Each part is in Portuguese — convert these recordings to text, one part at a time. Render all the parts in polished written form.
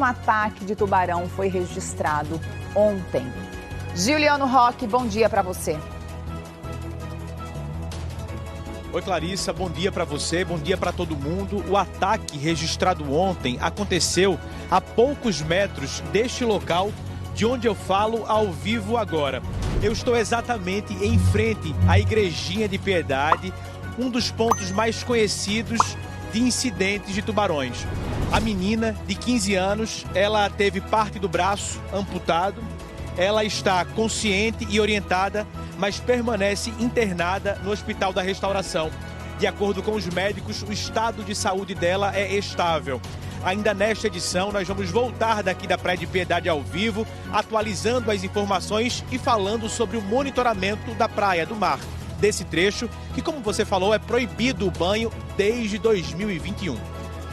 um ataque de tubarão foi registrado ontem. Juliano Roque, bom dia para você. Oi, Clarissa, bom dia para você, bom dia para todo mundo. O ataque registrado ontem aconteceu a poucos metros deste local de onde eu falo ao vivo agora. Eu estou exatamente em frente à Igrejinha de Piedade, um dos pontos mais conhecidos de incidentes de tubarões. A menina de 15 anos, ela teve parte do braço amputado, ela está consciente e orientada, mas permanece internada no Hospital da Restauração. De acordo com os médicos, o estado de saúde dela é estável. Ainda nesta edição, nós vamos voltar daqui da Praia de Piedade ao vivo, atualizando as informações e falando sobre o monitoramento da praia, do mar, desse trecho, que, como você falou, é proibido o banho desde 2021.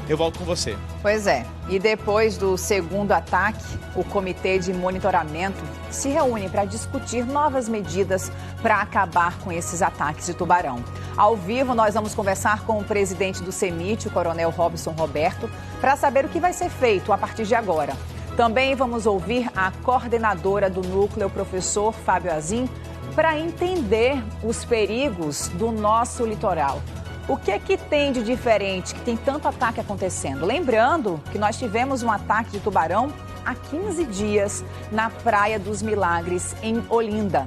Eu volto com você. Pois é, e depois do segundo ataque, o Comitê de Monitoramento se reúne para discutir novas medidas para acabar com esses ataques de tubarão. Ao vivo, nós vamos conversar com o presidente do CEMIT, o coronel Robson Roberto, para saber o que vai ser feito a partir de agora. Também vamos ouvir a coordenadora do núcleo, o professor Fábio Azim, para entender os perigos do nosso litoral. O que é que tem de diferente, que tem tanto ataque acontecendo? Lembrando que nós tivemos um ataque de tubarão há 15 dias na Praia dos Milagres, em Olinda.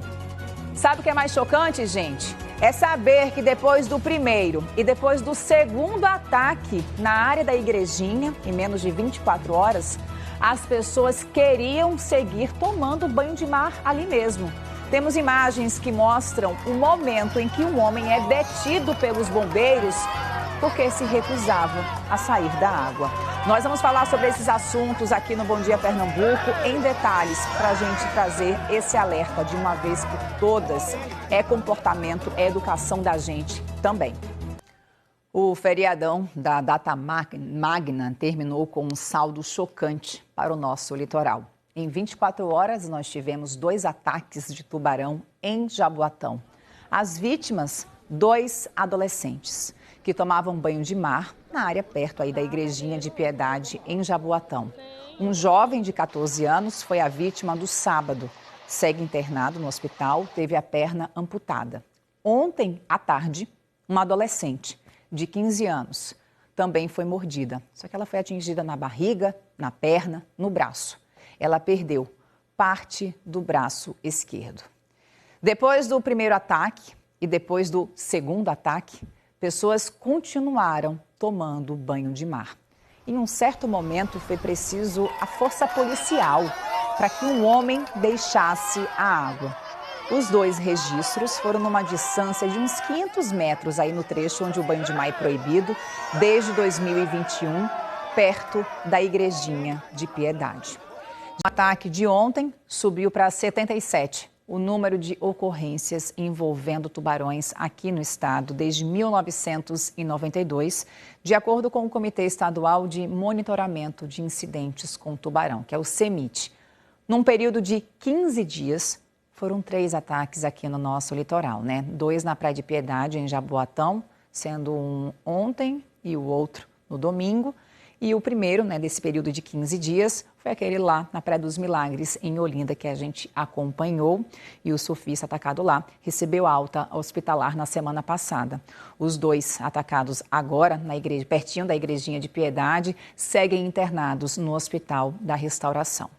Sabe o que é mais chocante, gente? É saber que depois do primeiro e depois do segundo ataque na área da Igrejinha, em menos de 24 horas, as pessoas queriam seguir tomando banho de mar ali mesmo. Temos imagens que mostram o momento em que um homem é detido pelos bombeiros porque se recusava a sair da água. Nós vamos falar sobre esses assuntos aqui no Bom Dia Pernambuco em detalhes para a gente trazer esse alerta de uma vez por todas. É comportamento, é educação da gente também. O feriadão da data magna terminou com um saldo chocante para o nosso litoral. Em 24 horas, nós tivemos 2 ataques de tubarão em Jaboatão. As vítimas, 2 adolescentes que tomavam banho de mar na área perto aí da Igrejinha de Piedade, em Jaboatão. Um jovem de 14 anos foi a vítima do sábado. Segue internado no hospital, teve a perna amputada. Ontem, à tarde, uma adolescente de 15 anos também foi mordida. Só que ela foi atingida na barriga, na perna, no braço. Ela perdeu parte do braço esquerdo. Depois do primeiro ataque e depois do segundo ataque, pessoas continuaram tomando banho de mar. Em um certo momento foi preciso a força policial para que um homem deixasse a água. Os 2 registros foram numa distância de uns 500 metros aí no trecho onde o banho de mar é proibido desde 2021, perto da Igrejinha de Piedade. O ataque de ontem subiu para 77, o número de ocorrências envolvendo tubarões aqui no estado desde 1992, de acordo com o Comitê Estadual de Monitoramento de Incidentes com Tubarão, que é o CEMIT. Num período de 15 dias, foram 3 ataques aqui no nosso litoral, né? 2 na Praia de Piedade, em Jaboatão, sendo um ontem e o outro no domingo. E o primeiro, né, desse período de 15 dias, foi aquele lá na Praia dos Milagres, em Olinda, que a gente acompanhou. E o surfista atacado lá recebeu alta hospitalar na semana passada. Os 2 atacados agora, na igreja, pertinho da Igrejinha de Piedade, seguem internados no Hospital da Restauração.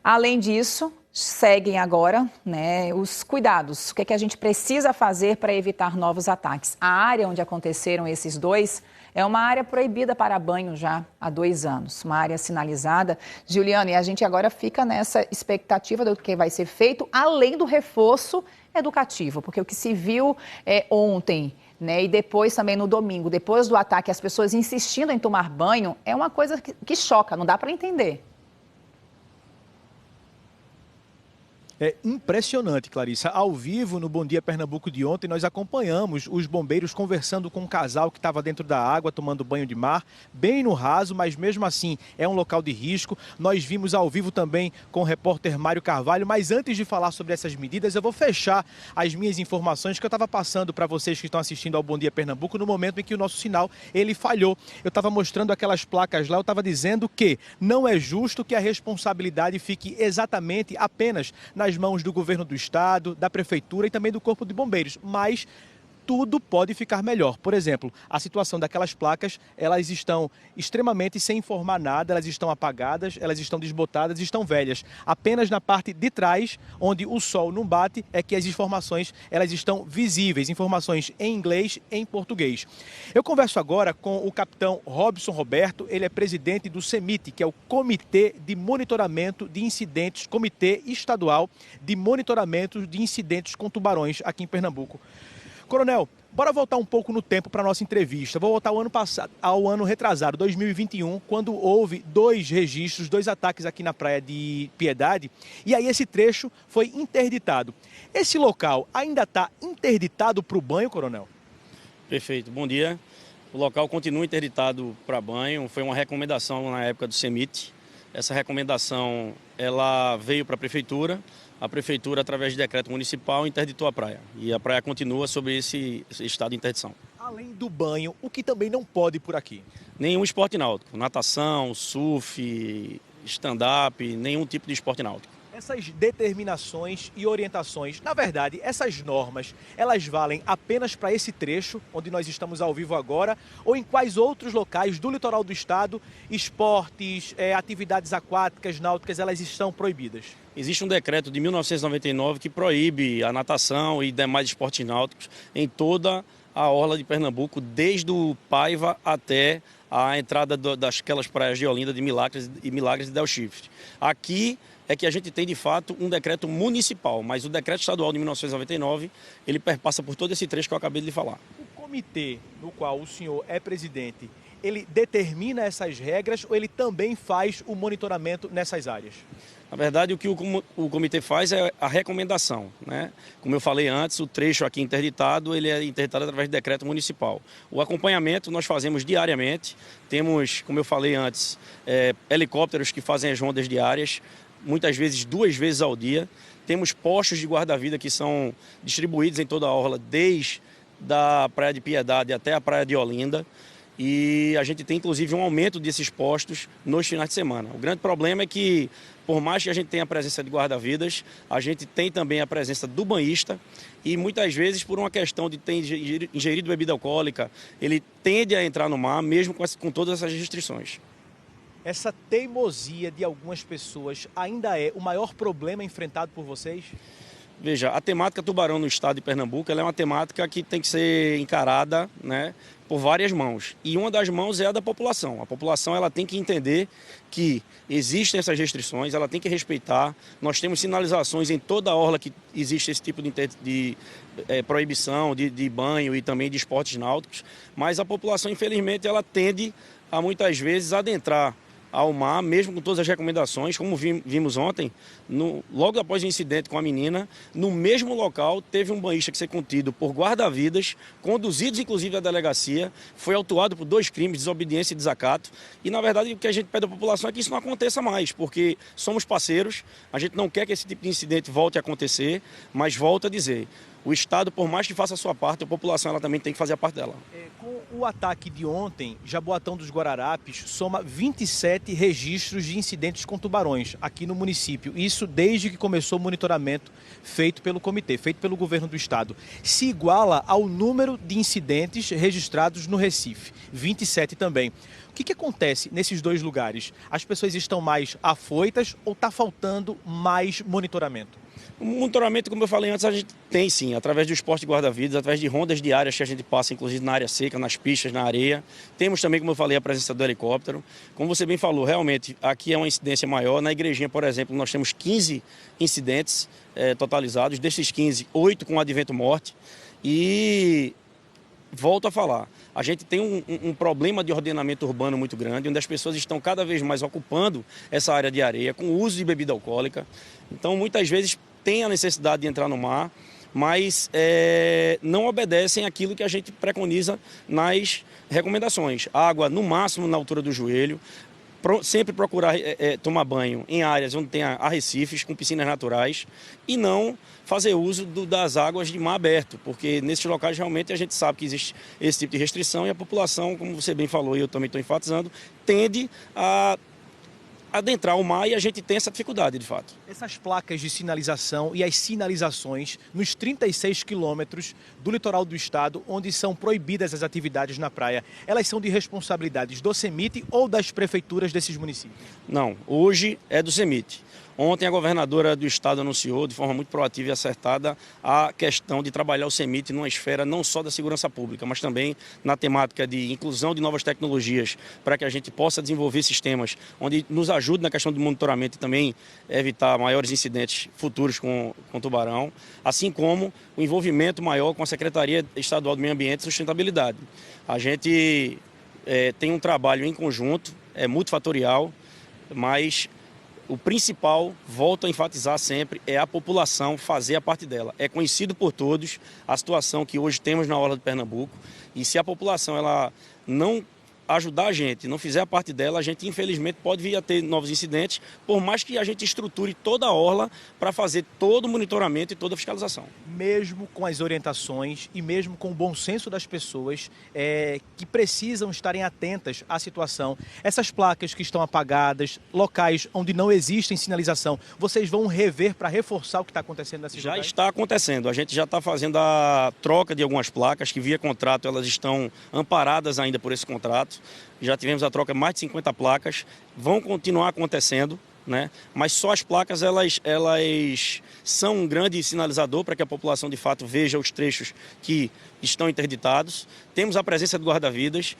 Além disso, seguem agora, né, os cuidados. O que é que a gente precisa fazer para evitar novos ataques? A área onde aconteceram esses 2 é uma área proibida para banho já há 2 anos, uma área sinalizada. Juliana, e a gente agora fica nessa expectativa do que vai ser feito, além do reforço educativo, porque o que se viu ontem, né, e depois também no domingo, depois do ataque, as pessoas insistindo em tomar banho, é uma coisa que choca, não dá para entender. É impressionante, Clarissa. Ao vivo, no Bom Dia Pernambuco de ontem, nós acompanhamos os bombeiros conversando com um casal que estava dentro da água, tomando banho de mar, bem no raso, mas mesmo assim é um local de risco. Nós vimos ao vivo também com o repórter Mário Carvalho, mas antes de falar sobre essas medidas, eu vou fechar as minhas informações que eu estava passando para vocês que estão assistindo ao Bom Dia Pernambuco no momento em que o nosso sinal ele falhou. Eu estava mostrando aquelas placas lá, eu estava dizendo que não é justo que a responsabilidade fique exatamente apenas nas mãos do governo do estado, da prefeitura e também do corpo de bombeiros, mas tudo pode ficar melhor. Por exemplo, a situação daquelas placas, elas estão extremamente sem informar nada, elas estão apagadas, elas estão desbotadas, estão velhas. Apenas na parte de trás, onde o sol não bate, é que as informações elas estão visíveis, informações em inglês e em português. Eu converso agora com o capitão Robson Roberto, ele é presidente do CEMIT, que é o Comitê de Monitoramento de Incidentes, Comitê Estadual de Monitoramento de Incidentes com Tubarões aqui em Pernambuco. Coronel, bora voltar um pouco no tempo para a nossa entrevista. Vou voltar ao ano passado, ao ano retrasado, 2021, quando houve 2 registros, 2 ataques aqui na praia de Piedade, e aí esse trecho foi interditado. Esse local ainda está interditado para o banho, Coronel? Perfeito, bom dia. O local continua interditado para banho, foi uma recomendação na época do CEMIT. Essa recomendação ela veio para a prefeitura, através de decreto municipal, interditou a praia. E a praia continua sob esse estado de interdição. Além do banho, o que também não pode por aqui? Nenhum esporte náutico, natação, surf, stand-up, nenhum tipo de esporte náutico. Essas determinações e orientações, na verdade, essas normas, elas valem apenas para esse trecho, onde nós estamos ao vivo agora, ou em quais outros locais do litoral do estado, esportes, atividades aquáticas, náuticas, elas estão proibidas? Existe um decreto de 1999 que proíbe a natação e demais esportes náuticos em toda a orla de Pernambuco, desde o Paiva até a entrada daquelas praias de Olinda, de Milagres e Del Chifre. Aqui é que a gente tem, de fato, um decreto municipal, mas o decreto estadual de 1999, ele perpassa por todo esse trecho que eu acabei de lhe falar. O comitê no qual o senhor é presidente, ele determina essas regras ou ele também faz o monitoramento nessas áreas? Na verdade, o que o comitê faz é a recomendação, né? Como eu falei antes, o trecho aqui interditado, ele é interditado através de decreto municipal. O acompanhamento nós fazemos diariamente, temos, como eu falei antes, helicópteros que fazem as rondas diárias, muitas vezes 2 vezes ao dia. Temos postos de guarda-vida que são distribuídos em toda a orla, desde da Praia de Piedade até a Praia de Olinda. E a gente tem, inclusive, um aumento desses postos nos finais de semana. O grande problema é que, por mais que a gente tenha a presença de guarda-vidas, a gente tem também a presença do banhista e, muitas vezes, por uma questão de ter ingerido bebida alcoólica, ele tende a entrar no mar, mesmo com todas essas restrições. Essa teimosia de algumas pessoas ainda é o maior problema enfrentado por vocês? Veja, a temática tubarão no estado de Pernambuco ela é uma temática que tem que ser encarada, né, por várias mãos. E uma das mãos é a da população. A população ela tem que entender que existem essas restrições, ela tem que respeitar. Nós temos sinalizações em toda a orla que existe esse tipo de proibição de banho e também de esportes náuticos. Mas a população, infelizmente, ela tende a muitas vezes adentrar ao mar, mesmo com todas as recomendações, como vimos ontem, logo após o incidente com a menina, no mesmo local teve um banhista que foi contido por guarda-vidas, conduzidos inclusive à delegacia, foi autuado por 2 crimes, desobediência e desacato, e na verdade o que a gente pede à população é que isso não aconteça mais, porque somos parceiros, a gente não quer que esse tipo de incidente volte a acontecer, mas volto a dizer, o Estado, por mais que faça a sua parte, a população ela também tem que fazer a parte dela. Com o ataque de ontem, Jaboatão dos Guararapes soma 27 registros de incidentes com tubarões aqui no município. Isso desde que começou o monitoramento feito pelo comitê, feito pelo governo do estado. Se iguala ao número de incidentes registrados no Recife, 27 também. O que acontece nesses 2 lugares? As pessoas estão mais afoitas ou está faltando mais monitoramento? O monitoramento, como eu falei antes, a gente tem sim, através do esporte de guarda-vidas, através de rondas diárias que a gente passa, inclusive na área seca, nas pistas, na areia. Temos também, como eu falei, a presença do helicóptero. Como você bem falou, realmente, aqui é uma incidência maior. Na igrejinha, por exemplo, nós temos 15 incidentes totalizados. Desses 15, 8 com advento morte. E volto a falar, a gente tem um problema de ordenamento urbano muito grande, onde as pessoas estão cada vez mais ocupando essa área de areia, com o uso de bebida alcoólica. Então, muitas vezes, têm a necessidade de entrar no mar, mas não obedecem aquilo que a gente preconiza nas recomendações. Água no máximo na altura do joelho, sempre procurar tomar banho em áreas onde tem arrecifes, com piscinas naturais, e não fazer uso das águas de mar aberto, porque nesses locais realmente a gente sabe que existe esse tipo de restrição e a população, como você bem falou e eu também estou enfatizando, tende a adentrar o mar e a gente tem essa dificuldade, de fato. Essas placas de sinalização e as sinalizações nos 36 quilômetros do litoral do estado, onde são proibidas as atividades na praia, elas são de responsabilidades do CEMIT ou das prefeituras desses municípios? Não, hoje é do CEMIT. Ontem a governadora do estado anunciou de forma muito proativa e acertada a questão de trabalhar o CEMIT numa esfera não só da segurança pública, mas também na temática de inclusão de novas tecnologias para que a gente possa desenvolver sistemas onde nos ajude na questão do monitoramento e também evitar maiores incidentes futuros com tubarão, assim como o envolvimento maior com a Secretaria Estadual do Meio Ambiente e Sustentabilidade. A gente tem um trabalho em conjunto, é multifatorial, mas o principal, volto a enfatizar sempre, é a população fazer a parte dela. É conhecido por todos a situação que hoje temos na orla de Pernambuco e se a população ela não ajudar a gente, não fizer a parte dela, a gente infelizmente pode vir a ter novos incidentes, por mais que a gente estruture toda a orla para fazer todo o monitoramento e toda a fiscalização. Mesmo com as orientações e mesmo com o bom senso das pessoas que precisam estarem atentas à situação, essas placas que estão apagadas, locais onde não existem sinalização, vocês vão rever para reforçar o que está acontecendo nessa cidade? Já está acontecendo, a gente já está fazendo a troca de algumas placas que via contrato elas estão amparadas ainda por esse contrato. Já tivemos a troca de mais de 50 placas, vão continuar acontecendo, né? Mas só as placas elas são um grande sinalizador para que a população de fato veja os trechos que estão interditados. Temos a presença do guarda-vidas,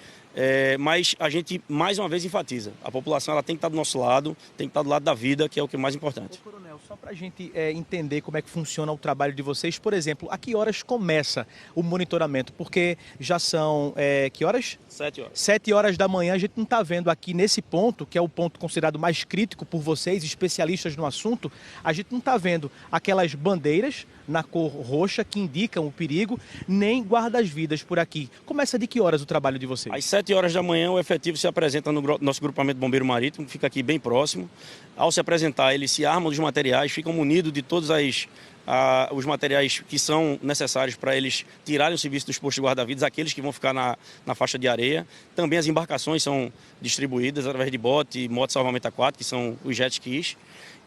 mas a gente mais uma vez enfatiza, a população ela tem que estar do nosso lado, tem que estar do lado da vida, que é o que é mais importante. Ô, Coronel, só para a gente entender como é que funciona o trabalho de vocês, por exemplo, a que horas começa o monitoramento? Porque já são, que horas? 7 horas. 7 horas da manhã, a gente não está vendo aqui nesse ponto, que é o ponto considerado mais crítico por vocês, especialistas no assunto, a gente não está vendo aquelas bandeiras na cor roxa que indicam o perigo, nem guardas-vidas por aqui. Começa de que horas o trabalho de vocês? Às 7 horas da manhã o efetivo se apresenta no nosso grupamento bombeiro marítimo, que fica aqui bem próximo. Ao se apresentar, eles se armam dos materiais, ficam munidos de todos os materiais que são necessários para eles tirarem o serviço dos postos de guarda-vidas, aqueles que vão ficar na faixa de areia. Também as embarcações são distribuídas através de bote, moto de salvamento aquático, que são os jet skis.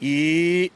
E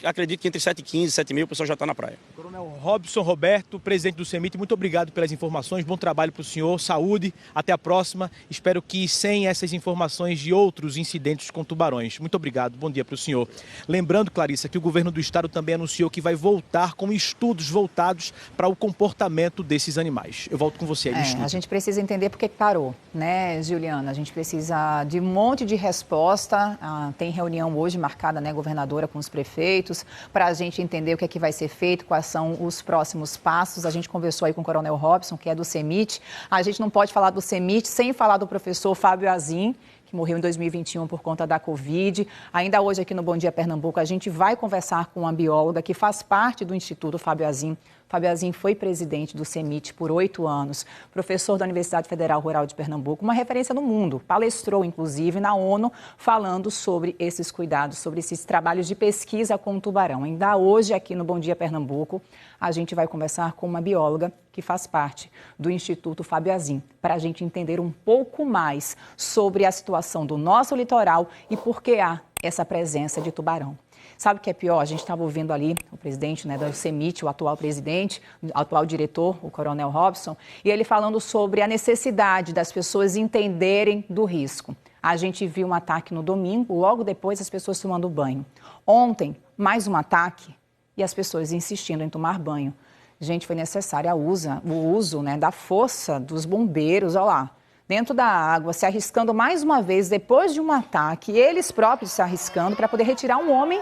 acredito que entre 7h15 e 7h30 o pessoal já está na praia. Coronel Robson Roberto, presidente do CEMIT, muito obrigado pelas informações, bom trabalho para o senhor, saúde, até a próxima. Espero que sem essas informações de outros incidentes com tubarões. Muito obrigado, bom dia para o senhor. Lembrando, Clarissa, que o governo do estado também anunciou que vai voltar com estudos voltados para o comportamento desses animais. Eu volto com você aí no estúdio. A gente precisa entender por que parou, né, Juliana? A gente precisa de um monte de resposta. Tem reunião hoje marcada, né, governadora, com os prefeitos, para a gente entender o que é que vai ser feito, quais são os próximos passos. A gente conversou aí com o Coronel Robson, que é do CEMIT. A gente não pode falar do CEMIT sem falar do professor Fábio Azim, que morreu em 2021 por conta da Covid. Ainda hoje aqui no Bom Dia Pernambuco, a gente vai conversar com uma bióloga que faz parte do Instituto Fábio Azim. Fábio Azim foi presidente do CEMIT por 8 anos, professor da Universidade Federal Rural de Pernambuco, uma referência no mundo. Palestrou, inclusive, na ONU, falando sobre esses cuidados, sobre esses trabalhos de pesquisa com o tubarão. Ainda hoje, aqui no Bom Dia Pernambuco, a gente vai conversar com uma bióloga que faz parte do Instituto Fábio Azim, para a gente entender um pouco mais sobre a situação do nosso litoral e por que há essa presença de tubarão. Sabe o que é pior? A gente estava ouvindo ali o presidente, né, do CEMIT, o atual presidente, o atual diretor, o Coronel Robson, e ele falando sobre a necessidade das pessoas entenderem do risco. A gente viu um ataque no domingo, logo depois as pessoas tomando banho. Ontem, mais um ataque e as pessoas insistindo em tomar banho. Gente, foi necessário o uso, né, da força dos bombeiros, olha lá, dentro da água, se arriscando mais uma vez depois de um ataque, eles próprios se arriscando para poder retirar um homem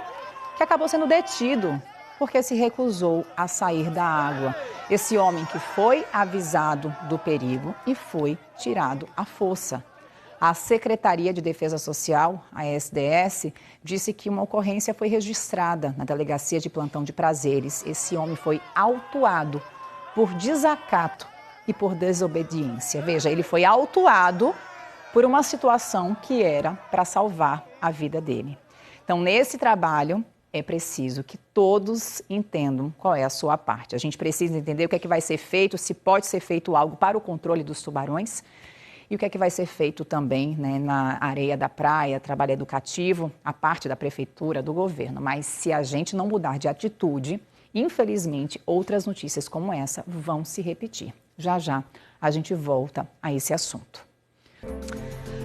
que acabou sendo detido porque se recusou a sair da água. Esse homem que foi avisado do perigo e foi tirado à força. A Secretaria de Defesa Social, a SDS, disse que uma ocorrência foi registrada na Delegacia de Plantão de Prazeres. Esse homem foi autuado por desacato e por desobediência. Veja, ele foi autuado por uma situação que era para salvar a vida dele. Então, nesse trabalho, é preciso que todos entendam qual é a sua parte. A gente precisa entender o que é que vai ser feito, se pode ser feito algo para o controle dos tubarões e o que é que vai ser feito também, né, na areia da praia, trabalho educativo, a parte da prefeitura, do governo. Mas se a gente não mudar de atitude, infelizmente, outras notícias como essa vão se repetir. Já já a gente volta a esse assunto.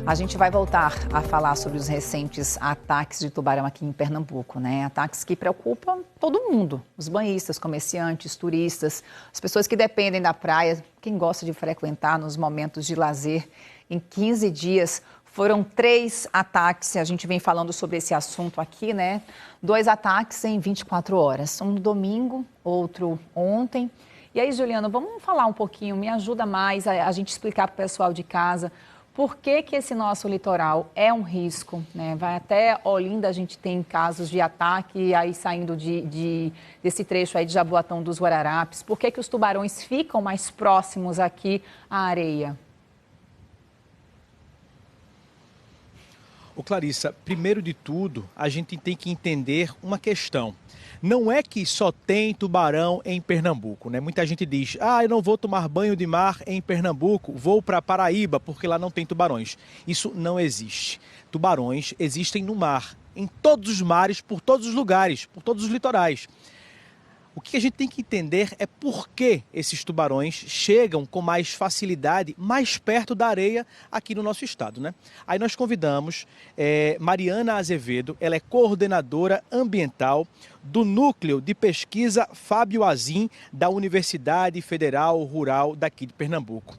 A gente vai voltar a falar sobre os recentes ataques de tubarão aqui em Pernambuco, né? Ataques que preocupam todo mundo, os banhistas, comerciantes, turistas, as pessoas que dependem da praia, quem gosta de frequentar nos momentos de lazer. Em 15 dias foram 3 ataques, a gente vem falando sobre esse assunto aqui, né? 2 ataques em 24 horas, um no domingo, outro ontem. E aí, Juliano, vamos falar um pouquinho, me ajuda mais a gente explicar para o pessoal de casa por que esse nosso litoral é um risco, né? Vai até Olinda, a gente tem casos de ataque, aí saindo desse trecho aí de Jaboatão dos Guararapes. Por que os tubarões ficam mais próximos aqui à areia? Ô Clarissa, primeiro de tudo, a gente tem que entender uma questão. Não é que só tem tubarão em Pernambuco, né? Muita gente diz, eu não vou tomar banho de mar em Pernambuco, vou para Paraíba porque lá não tem tubarões. Isso não existe. Tubarões existem no mar, em todos os mares, por todos os lugares, por todos os litorais. O que a gente tem que entender é por que esses tubarões chegam com mais facilidade, mais perto da areia aqui no nosso estado, né? Aí nós convidamos Mariana Azevedo, ela é coordenadora ambiental do Núcleo de Pesquisa Fábio Azim, da Universidade Federal Rural daqui de Pernambuco.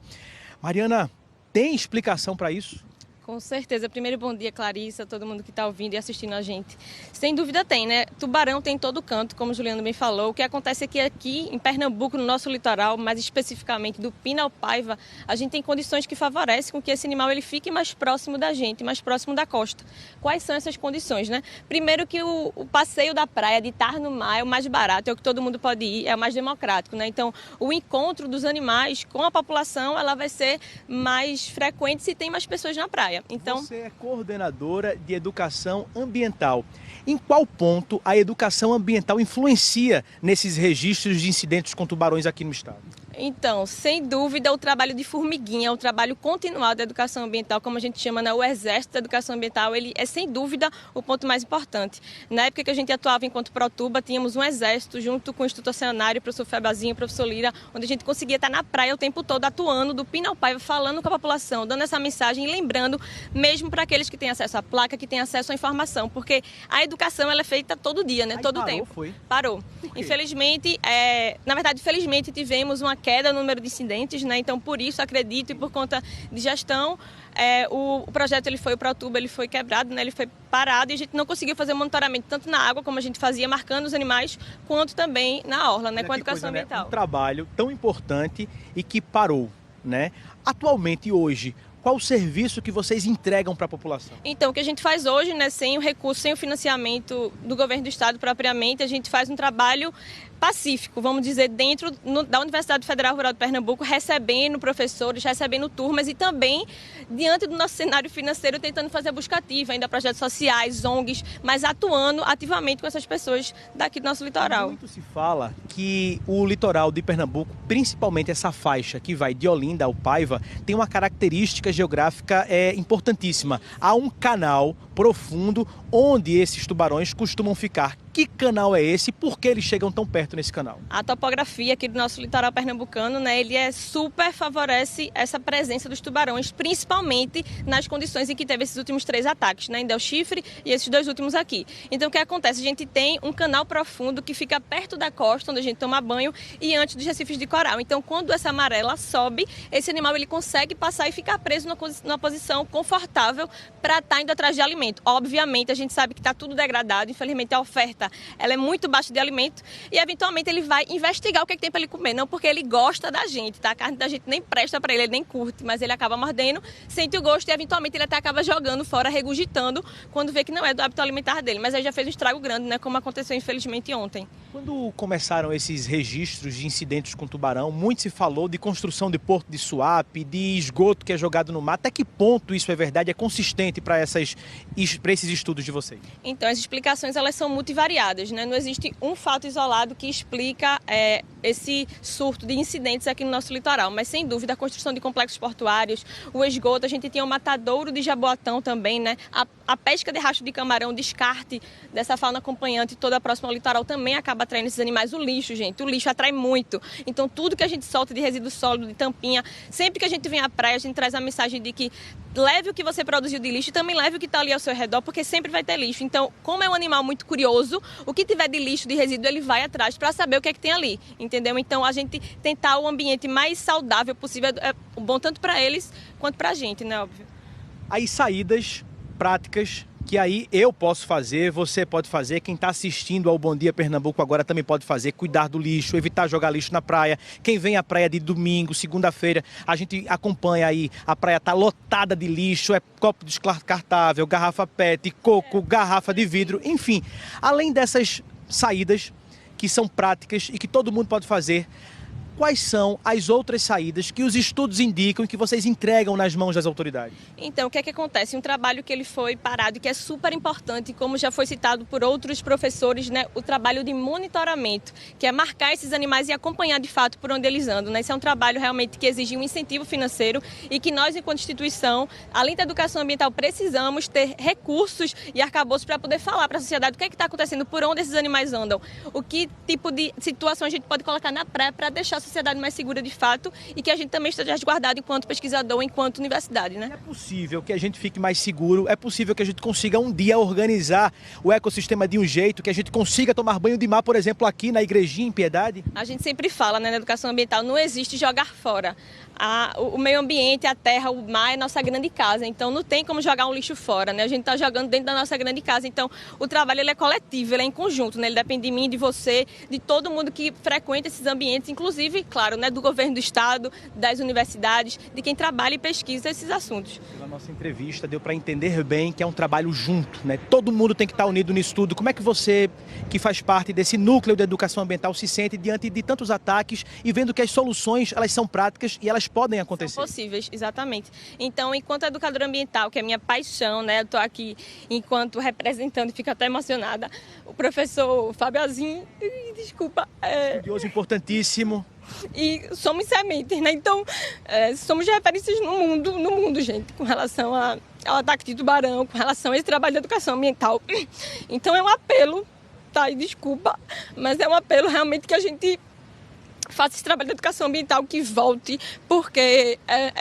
Mariana, tem explicação para isso? Com certeza. Primeiro, bom dia, Clarissa, todo mundo que está ouvindo e assistindo a gente. Sem dúvida tem, né? Tubarão tem em todo canto, como o Juliano bem falou. O que acontece é que aqui em Pernambuco, no nosso litoral, mais especificamente do Pina ao Paiva, a gente tem condições que favorecem com que esse animal ele fique mais próximo da gente, mais próximo da costa. Quais são essas condições, né? Primeiro que o passeio da praia, de estar no mar, é o mais barato, é o que todo mundo pode ir, é o mais democrático, né? Então, o encontro dos animais com a população, ela vai ser mais frequente se tem mais pessoas na praia. Então, você é coordenadora de educação ambiental. Em qual ponto a educação ambiental influencia nesses registros de incidentes com tubarões aqui no estado? Então, sem dúvida, o trabalho de formiguinha, o trabalho continuado da educação ambiental, como a gente chama, né, o exército da educação ambiental, ele é sem dúvida o ponto mais importante. Na época que a gente atuava enquanto Protuba, tínhamos um exército junto com o Instituto Oceanário, o professor Febazinho, o professor Lira, onde a gente conseguia estar na praia o tempo todo, atuando do Pina ao Paiva, falando com a população, dando essa mensagem e lembrando, mesmo para aqueles que têm acesso à placa, que têm acesso à informação, porque a educação ela é feita todo dia, né, todo o tempo. Parou. Infelizmente, na verdade, felizmente tivemos uma queda no número de incidentes, né? Então, por isso, acredito, e por conta de gestão, o projeto, o Protuba, ele foi quebrado, né? Ele foi parado e a gente não conseguiu fazer monitoramento tanto na água, como a gente fazia, marcando os animais, quanto também na orla, né? Com a educação ambiental. Né? Um trabalho tão importante e que parou, né? Atualmente, hoje, qual o serviço que vocês entregam para a população? Então, o que a gente faz hoje, né, sem o recurso, sem o financiamento do governo do estado propriamente, a gente faz um trabalho pacífico, vamos dizer, dentro da Universidade Federal Rural de Pernambuco, recebendo professores, recebendo turmas e também, diante do nosso cenário financeiro, tentando fazer a busca ativa, ainda projetos sociais, ONGs, mas atuando ativamente com essas pessoas daqui do nosso litoral. Muito se fala que o litoral de Pernambuco, principalmente essa faixa que vai de Olinda ao Paiva, tem uma característica geográfica importantíssima. Há um canal profundo onde esses tubarões costumam ficar. Que canal é esse e por que eles chegam tão perto nesse canal? A topografia aqui do nosso litoral pernambucano, né, ele super favorece essa presença dos tubarões, principalmente nas condições em que teve esses últimos 3 ataques, né, em Del Chifre e esses 2 últimos aqui. Então, o que acontece? A gente tem um canal profundo que fica perto da costa, onde a gente toma banho, e antes dos recifes de coral. Então, quando essa amarela sobe, esse animal ele consegue passar e ficar preso numa posição confortável para estar indo atrás de alimento. Obviamente, a gente sabe que está tudo degradado, infelizmente a oferta dieta, ela é muito baixa de alimento e eventualmente ele vai investigar o que tem para ele comer, não porque ele gosta da gente, tá? A carne da gente nem presta para ele nem curte, mas ele acaba mordendo, sente o gosto e eventualmente ele até acaba jogando fora, regurgitando, quando vê que não é do hábito alimentar dele, mas aí já fez um estrago grande, né? Como aconteceu infelizmente ontem. Quando começaram esses registros de incidentes com tubarão, muito se falou de construção de porto de suape, de esgoto que é jogado no mar. Até que ponto isso é verdade, é consistente para esses estudos de vocês? Então, as explicações elas são multivariadas, né? Não existe um fato isolado que explica esse surto de incidentes aqui no nosso litoral, mas sem dúvida a construção de complexos portuários, o esgoto, a gente tinha o matadouro de Jaboatão também, né? A pesca de rastro de camarão, o descarte dessa fauna acompanhante toda próxima ao litoral também acaba atraindo esses animais. O lixo, gente, o lixo atrai muito. Então, tudo que a gente solta de resíduo sólido, de tampinha, sempre que a gente vem à praia, a gente traz a mensagem de que leve o que você produziu de lixo e também leve o que está ali ao seu redor, porque sempre vai ter lixo. Então, como é um animal muito curioso, o que tiver de lixo, de resíduo, ele vai atrás para saber o que é que tem ali, entendeu? Então, a gente tentar o ambiente mais saudável possível é bom tanto para eles quanto para a gente, né, óbvio. Aí, saídas práticas que aí eu posso fazer, você pode fazer, quem está assistindo ao Bom Dia Pernambuco agora também pode fazer, cuidar do lixo, evitar jogar lixo na praia. Quem vem à praia de domingo, segunda-feira, a gente acompanha aí, a praia está lotada de lixo, é copo descartável, garrafa PET, coco, garrafa de vidro, enfim. Além dessas saídas que são práticas e que todo mundo pode fazer, quais são as outras saídas que os estudos indicam e que vocês entregam nas mãos das autoridades? Então, o que é que acontece? Um trabalho que ele foi parado e que é super importante, como já foi citado por outros professores, né? O trabalho de monitoramento, que é marcar esses animais e acompanhar de fato por onde eles andam, né? Esse é um trabalho realmente que exige um incentivo financeiro e que nós, enquanto instituição, além da educação ambiental, precisamos ter recursos e arcabouços para poder falar para a sociedade o que é que está acontecendo, por onde esses animais andam, o que tipo de situação a gente pode colocar na praia para deixar a sociedade mais segura de fato e que a gente também esteja resguardado enquanto pesquisador, enquanto universidade, né? É possível que a gente fique mais seguro, é possível que a gente consiga um dia organizar o ecossistema de um jeito que a gente consiga tomar banho de mar, por exemplo, aqui na Igrejinha, em Piedade? A gente sempre fala, né, na educação ambiental, não existe jogar fora. O meio ambiente, a terra, o mar é nossa grande casa, então não tem como jogar um lixo fora, né? A gente está jogando dentro da nossa grande casa, então o trabalho ele é coletivo, ele é em conjunto, né? Ele depende de mim, de você, de todo mundo que frequenta esses ambientes, inclusive, claro, né, do governo do estado, das universidades, de quem trabalha e pesquisa esses assuntos. Pela nossa entrevista deu para entender bem que é um trabalho junto, né? Todo mundo tem que estar unido nisso tudo. Como é que você, que faz parte desse núcleo de educação ambiental, se sente diante de tantos ataques e vendo que as soluções, elas são práticas e elas podem acontecer? São possíveis, exatamente. Então, enquanto educadora ambiental, que é minha paixão, né? Eu estou aqui enquanto representante, fico até emocionada. O professor Fábio Azim, desculpa. Estudioso importantíssimo. E somos sementes, né? Então, somos referências no mundo, gente, com relação ao ataque de tubarão, com relação a esse trabalho de educação ambiental. Então, é um apelo, tá? E desculpa, mas é um apelo realmente que a gente faça esse trabalho de educação ambiental que volte, porque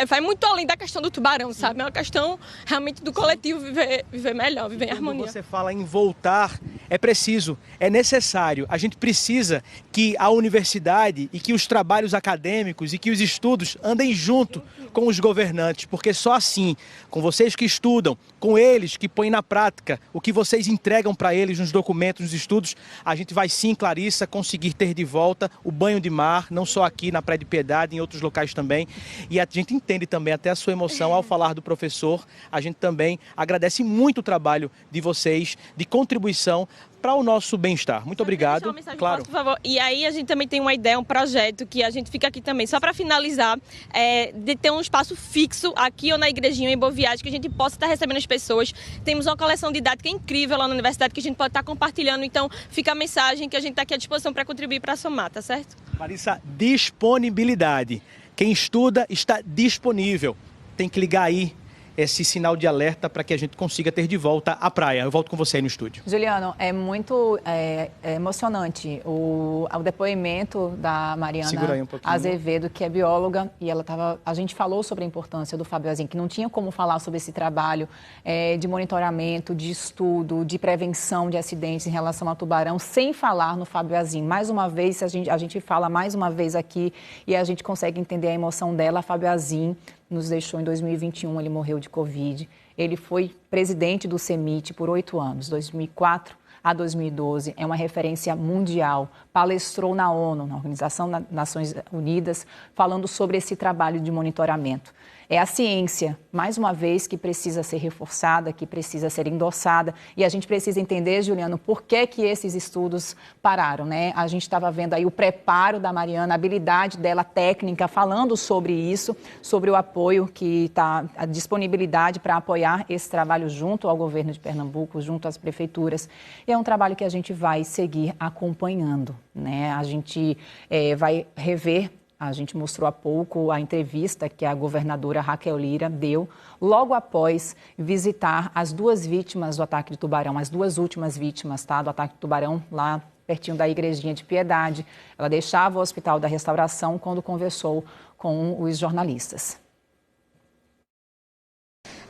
vai muito além da questão do tubarão, sabe? É uma questão realmente do coletivo viver melhor, viver em harmonia. Quando você fala em voltar, é preciso, é necessário. A gente precisa que a universidade e que os trabalhos acadêmicos e que os estudos andem junto com os governantes, porque só assim, com vocês que estudam, com eles que põem na prática o que vocês entregam para eles nos documentos, nos estudos, a gente vai sim, Clarissa, conseguir ter de volta o banho de mar, não só aqui na Praia de Piedade, em outros locais também. E a gente entende também até a sua emoção ao falar do professor. A gente também agradece muito o trabalho de vocês, de contribuição para o nosso bem-estar. Muito obrigado. Claro. Por favor. E aí a gente também tem uma ideia, um projeto que a gente fica aqui também, só para finalizar, de ter um espaço fixo aqui ou na Igrejinha, em Boa Viagem, que a gente possa estar recebendo as pessoas. Temos uma coleção didática incrível lá na universidade que a gente pode estar compartilhando. Então fica a mensagem que a gente está aqui à disposição para contribuir para somar, tá certo? Clarissa, disponibilidade. Quem estuda está disponível. Tem que ligar aí esse sinal de alerta para que a gente consiga ter de volta a praia. Eu volto com você aí no estúdio. Juliano, é muito emocionante o depoimento da Mariana Azevedo, que é bióloga, e a gente falou sobre a importância do Fábio Azim, que não tinha como falar sobre esse trabalho de monitoramento, de estudo, de prevenção de acidentes em relação ao tubarão, sem falar no Fábio Azim. Mais uma vez, a gente fala mais uma vez aqui e a gente consegue entender a emoção dela. Fábio Azim nos deixou em 2021, ele morreu de Covid. Ele foi presidente do CEMIT por 8 anos, 2004 a 2012, é uma referência mundial, palestrou na ONU, na Organização das Nações Unidas, falando sobre esse trabalho de monitoramento. É a ciência, mais uma vez, que precisa ser reforçada, que precisa ser endossada. E a gente precisa entender, Juliano, por que esses estudos pararam, né? A gente estava vendo aí o preparo da Mariana, a habilidade dela técnica, falando sobre isso, sobre o apoio que está, a disponibilidade para apoiar esse trabalho junto ao governo de Pernambuco, junto às prefeituras. E é um trabalho que a gente vai seguir acompanhando, né? A gente vai rever. A gente mostrou há pouco a entrevista que a governadora Raquel Lira deu logo após visitar as duas vítimas do ataque de Tubarão, as duas últimas vítimas, tá, do ataque de Tubarão, lá pertinho da Igrejinha de Piedade. Ela deixava o Hospital da Restauração quando conversou com os jornalistas.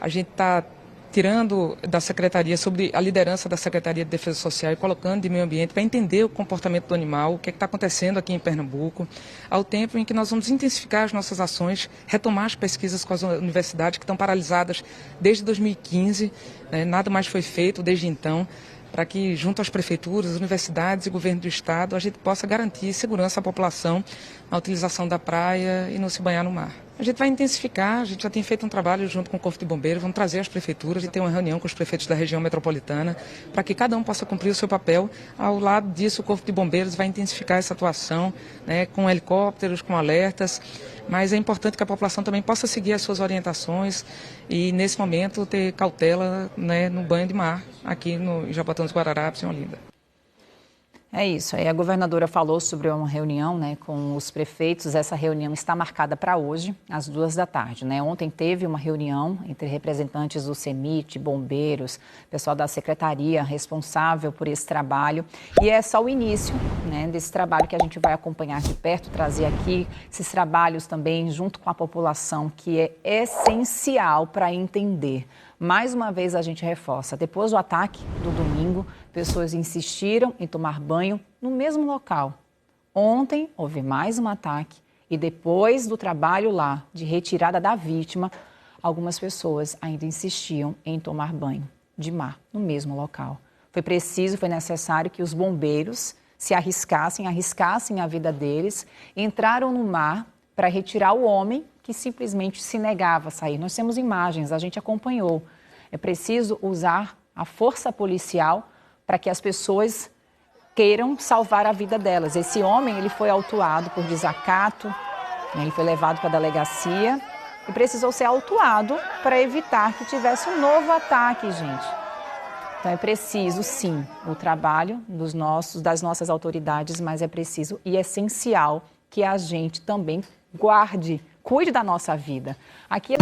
A gente está tirando da Secretaria, sobre a liderança da Secretaria de Defesa Social e colocando de meio ambiente para entender o comportamento do animal, o que está acontecendo aqui em Pernambuco, ao tempo em que nós vamos intensificar as nossas ações, retomar as pesquisas com as universidades que estão paralisadas desde 2015, né, nada mais foi feito desde então, para que, junto às prefeituras, universidades e governo do estado, a gente possa garantir segurança à população na utilização da praia e não se banhar no mar. A gente vai intensificar, a gente já tem feito um trabalho junto com o Corpo de Bombeiros, vamos trazer as prefeituras e ter uma reunião com os prefeitos da região metropolitana para que cada um possa cumprir o seu papel. Ao lado disso, o Corpo de Bombeiros vai intensificar essa atuação, né, com helicópteros, com alertas, mas é importante que a população também possa seguir as suas orientações e, nesse momento, ter cautela, né, no banho de mar aqui no Jaboatão dos Guararapes, em Olinda. É isso. Aí a governadora falou sobre uma reunião, né, com os prefeitos. Essa reunião está marcada para hoje, às 14h, né? Ontem teve uma reunião entre representantes do CEMIT, bombeiros, pessoal da secretaria responsável por esse trabalho. E é só o início, né, desse trabalho que a gente vai acompanhar de perto, trazer aqui esses trabalhos também junto com a população, que é essencial para entender. Mais uma vez a gente reforça, depois do ataque do domingo, pessoas insistiram em tomar banho no mesmo local. Ontem houve mais um ataque e depois do trabalho lá de retirada da vítima, algumas pessoas ainda insistiam em tomar banho de mar no mesmo local. Foi necessário que os bombeiros se arriscassem a vida deles, entraram no mar para retirar o homem que simplesmente se negava a sair. Nós temos imagens, a gente acompanhou. É preciso usar a força policial para que as pessoas queiram salvar a vida delas. Esse homem, ele foi autuado por desacato, né? Ele foi levado para a delegacia e precisou ser autuado para evitar que tivesse um novo ataque, gente. Então é preciso, sim, o trabalho das nossas autoridades, mas é preciso e essencial que a gente também cuide da nossa vida. Aqui